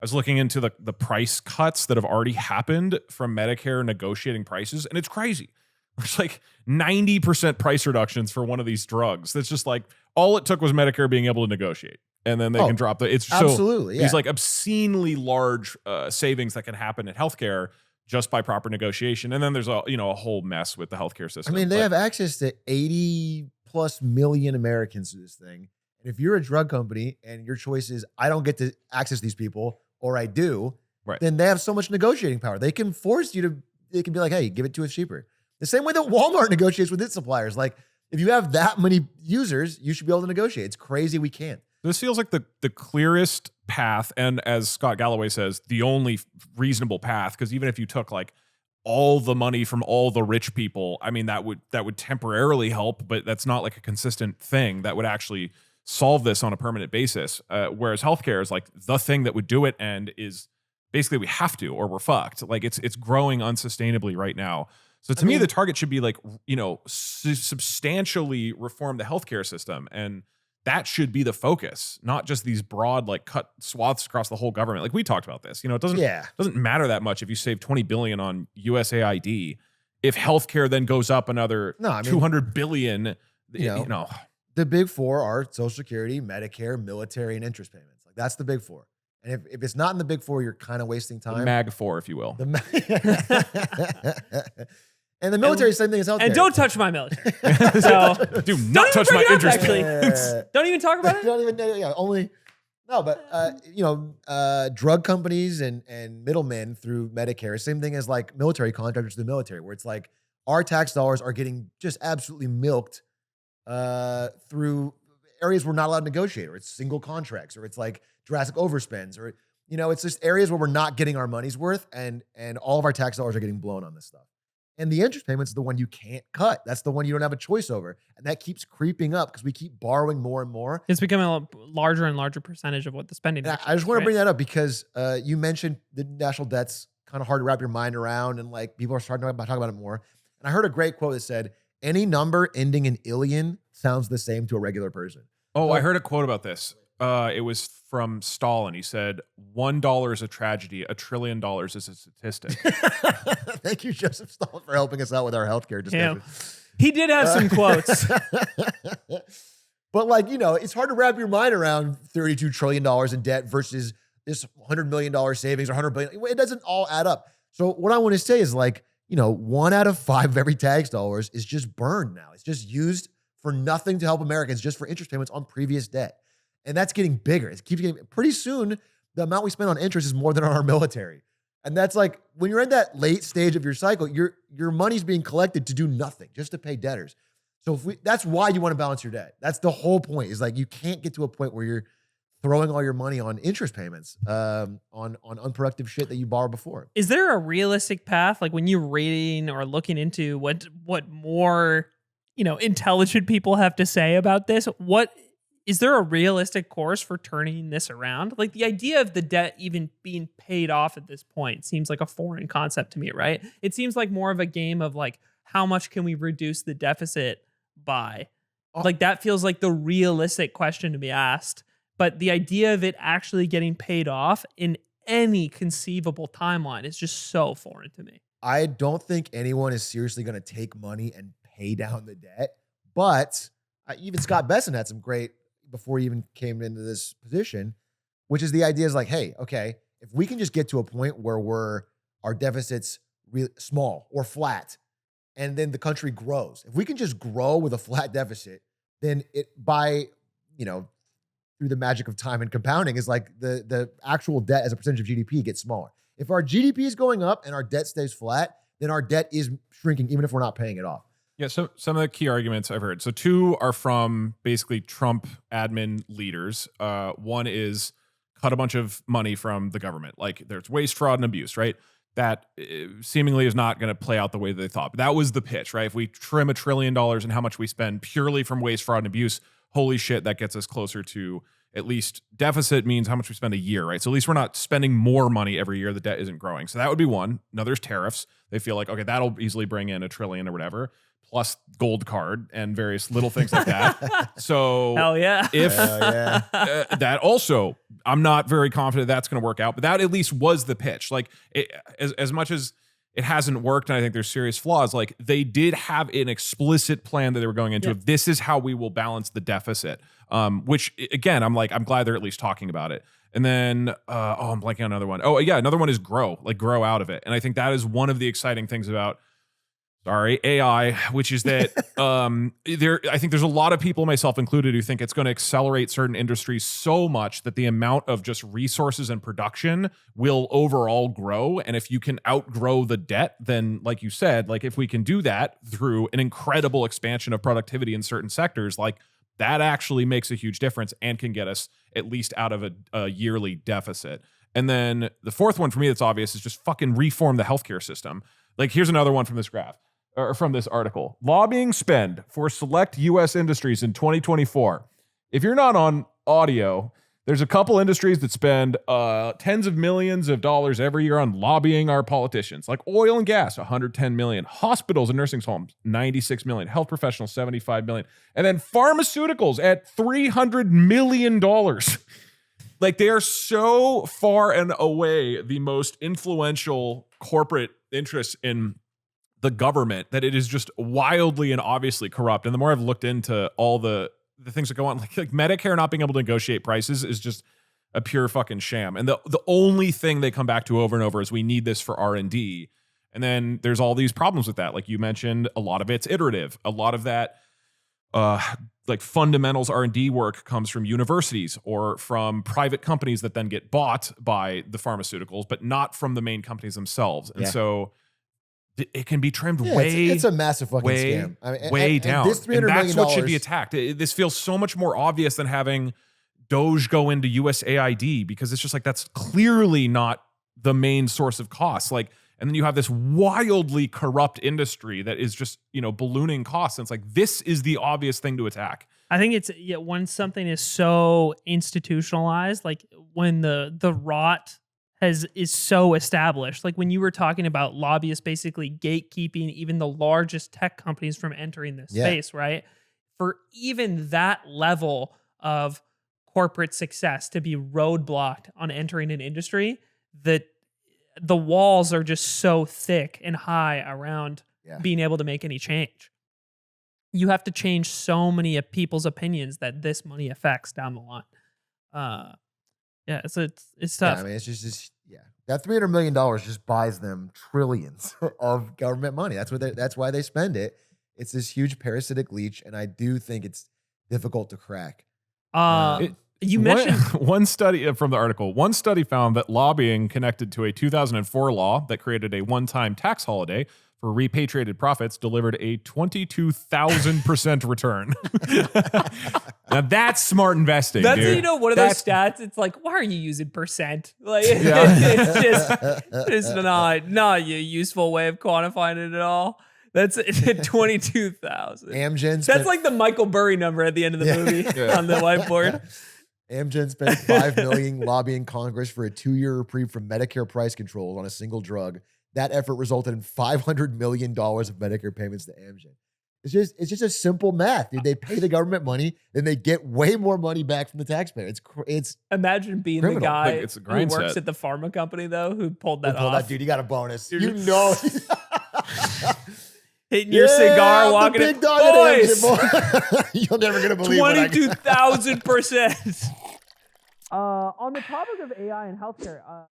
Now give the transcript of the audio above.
I was looking into the price cuts that have already happened from Medicare negotiating prices, and it's crazy. There's like 90% price reductions for one of these drugs. That's just like all it took was Medicare being able to negotiate, and then they can drop the. It's absolutely these like obscenely large savings that can happen in healthcare just by proper negotiation. And then there's a whole mess with the healthcare system. I mean, they have access to 80 plus million Americans to this thing. And if you're a drug company and your choice is, I don't get to access these people, or I do, then they have so much negotiating power. They can force you to, they can be like, hey, give it to us cheaper. The same way that Walmart negotiates with its suppliers. Like, if you have that many users, you should be able to negotiate. It's crazy we can't. This feels like the clearest path, and as Scott Galloway says, the only reasonable path, because even if you took like all the money from all the rich people, I mean, that would temporarily help, but that's not like a consistent thing that would actually solve this on a permanent basis. Whereas healthcare is like the thing that would do it, and is basically we have to, or we're fucked. Like it's growing unsustainably right now. So to me, the target should be like, substantially reform the healthcare system, and that should be the focus, not just these broad like cut swaths across the whole government. Like we talked about this, it doesn't matter that much if you save $20 billion on USAID, if healthcare then goes up another $200 billion. The big four are Social Security, Medicare, military, and interest payments. Like that's the big four. And if it's not in the big four, you're kind of wasting time. The MAG four, if you will. And the military, same thing as healthcare. And don't touch my military. So, do not touch my interest payments. Don't even talk about it. Don't even. Drug companies and middlemen through Medicare, same thing as like military contractors to the military, where it's like our tax dollars are getting just absolutely milked through areas we're not allowed to negotiate, or it's single contracts, or it's like drastic overspends, or it's just areas where we're not getting our money's worth, and all of our tax dollars are getting blown on this stuff. And the interest payments is the one you can't cut. That's the one you don't have a choice over. And that keeps creeping up because we keep borrowing more and more. It's becoming a larger and larger percentage of what the spending is. I just want to bring that up because you mentioned the national debt's kind of hard to wrap your mind around, and like people are starting to talk about it more. And I heard a great quote that said, any number ending in illion sounds the same to a regular person. Oh, I heard a quote about this. It was from Stalin. He said, $1 is a tragedy. $1 trillion is a statistic. Thank you, Joseph Stalin, for helping us out with our healthcare discussion. He did have some quotes. But it's hard to wrap your mind around $32 trillion in debt versus this $100 million savings or $100 billion. It doesn't all add up. So what I want to say is 1 out of 5 of every tax dollars is just burned now. It's just used for nothing to help Americans, just for interest payments on previous debt. And that's getting bigger. It keeps getting, pretty soon, the amount we spend on interest is more than on our military. And that's like, when you're in that late stage of your cycle, your money's being collected to do nothing, just to pay debtors. So that's why you want to balance your debt. That's the whole point, is like, you can't get to a point where you're throwing all your money on interest payments, on unproductive shit that you borrowed before. Is there a realistic path? Like when you're reading or looking into what more, intelligent people have to say about this, is there a realistic course for turning this around? Like the idea of the debt even being paid off at this point seems like a foreign concept to me, right? It seems like more of a game of like, how much can we reduce the deficit by? Like that feels like the realistic question to be asked. But the idea of it actually getting paid off in any conceivable timeline is just so foreign to me. I don't think anyone is seriously going to take money and pay down the debt. But even Scott Besson had some great, before he even came into this position, which is the idea is like, hey, okay, if we can just get to a point where our deficit's really small or flat, and then the country grows. If we can just grow with a flat deficit, then through the magic of time and compounding, is like the actual debt as a percentage of GDP gets smaller. If our GDP is going up and our debt stays flat, then our debt is shrinking, even if we're not paying it off. Yeah, so some of the key arguments I've heard. So 2 are from basically Trump admin leaders. One is cut a bunch of money from the government. Like there's waste, fraud, and abuse, right? That seemingly is not going to play out the way they thought. But that was the pitch, right? If we trim $1 trillion in how much we spend purely from waste, fraud, and abuse, holy shit, that gets us closer to at least deficit means how much we spend a year, right? So at least we're not spending more money every year. The debt isn't growing. So that would be one. Now there's tariffs. They feel like, okay, that'll easily bring in $1 trillion or whatever, plus gold card and various little things like that. So Hell yeah. if yeah. that also, I'm not very confident that's going to work out, but that at least was the pitch. Like as much as it hasn't worked, and I think there's serious flaws, like they did have an explicit plan that they were going into. If this is how we will balance the deficit, which again, I'm glad they're at least talking about it. And then, I'm blanking on another one. Oh yeah, another one is grow out of it. And I think that is one of the exciting things about AI, which is that I think there's a lot of people, myself included, who think it's going to accelerate certain industries so much that the amount of just resources and production will overall grow. And if you can outgrow the debt, then like you said, like if we can do that through an incredible expansion of productivity in certain sectors, like that actually makes a huge difference and can get us at least out of a yearly deficit. And then the fourth one for me that's obvious is just fucking reform the healthcare system. Like here's another one from this graph. Or from this article. Lobbying spend for select U.S. industries in 2024. If you're not on audio, there's a couple industries that spend tens of millions of dollars every year on lobbying our politicians, like oil and gas, 110 million, hospitals and nursing homes, 96 million, health professionals, 75 million, and then pharmaceuticals at $300 million. Like they are so far and away the most influential corporate interests in the government that it is just wildly and obviously corrupt. And the more I've looked into all the things that go on, like Medicare not being able to negotiate prices is just a pure fucking sham. And the only thing they come back to over and over is we need this for R&D. And then there's all these problems with that. Like you mentioned, a lot of it's iterative. A lot of that like fundamentals R&D work comes from universities or from private companies that then get bought by the pharmaceuticals, but not from the main companies themselves. And so it can be trimmed it's a massive fucking scam. I mean, way down. This $300 and that's million what should be attacked. This feels so much more obvious than having Doge go into USAID, because it's just like that's clearly not the main source of costs. Like, and then you have this wildly corrupt industry that is just, ballooning costs. And it's like, this is the obvious thing to attack. I think it's when something is so institutionalized, like when the rot is so established. Like when you were talking about lobbyists basically gatekeeping even the largest tech companies from entering this space, right? For even that level of corporate success to be roadblocked on entering an industry, that the walls are just so thick and high around being able to make any change. You have to change so many of people's opinions that this money affects down the line. It's tough. Yeah, I mean, it's just that $300 million just buys them trillions of government money. That's why they spend it. It's this huge parasitic leech, and I do think it's difficult to crack. You mentioned one study from the article. One study found that lobbying connected to a 2004 law that created a one-time tax holiday for repatriated profits delivered a 22,000% return. Now that's smart investing. That's dude. One of those stats. It's like, why are you using percent? Like it's not a useful way of quantifying it at all. That's 22,000. Amgen. That's like the Michael Burry number at the end of the movie on the whiteboard. Amgen spent $5 million lobbying Congress for a 2-year reprieve from Medicare price controls on a single drug. That effort resulted in $500 million of Medicare payments to Amgen. It's just a simple math, dude. They pay the government money, then they get way more money back from the taxpayer. It's imagine being criminal. the guy It's a who grind works set. at the pharma company though, who pulled that off. Dude, you got a bonus. Dude. You know. Hitting your cigar, walking the big in. dog at Boys, Amgen, boy. You're never gonna believe 22,000%. On the topic of AI and healthcare.